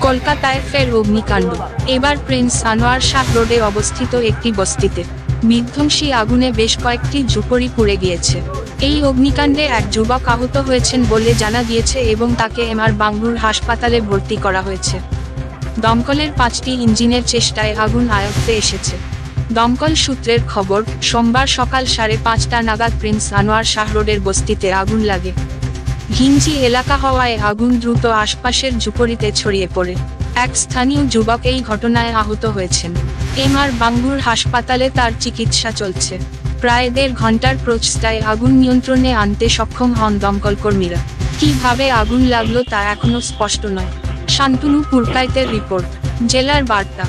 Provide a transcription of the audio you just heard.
কলকাতায় ফের অগ্নিকাণ্ড, এবার প্রিন্স আনোয়ার শাহ রোডে অবস্থিত একটি বস্তিতে বিধ্বংসী আগুনে বেশ কয়েকটি ঝুপড়ি পুড়ে গিয়েছে। এই অগ্নিকাণ্ডে এক যুবক আহত হয়েছেন বলে জানা গিয়েছে এবং তাকে এমআর বাঙ্গুর হাসপাতালে ভর্তি করা হয়েছে। দমকলের 5টি ইঞ্জিনের চেষ্টায় আগুন আয়ত্তে এসেছে। দমকল সূত্রের খবর, সোমবার সকাল 5:30 নাগাদ প্রিন্স আনোয়ার শাহ রোডের বস্তিতে আগুন লাগে। ঘিঞ্জি এলাকা হওয়ায় আগুন দ্রুত আশপাশের ঝুপড়িতে ছড়িয়ে পড়ে। এক স্থানীয় যুবক এই ঘটনায় আহত হয়েছেন। এমআর বাঙ্গুর হাসপাতালে তার চিকিৎসা চলছে। প্রায় 1.5 ঘন্টার প্রচেষ্টায় আগুন নিয়ন্ত্রণে আনতে সক্ষম হন দমকল কর্মীরা। কিভাবে আগুন লাগলো তা এখনো স্পষ্ট নয়। শান্তনু পুরকাইতের রিপোর্ট, জেলার বার্তা।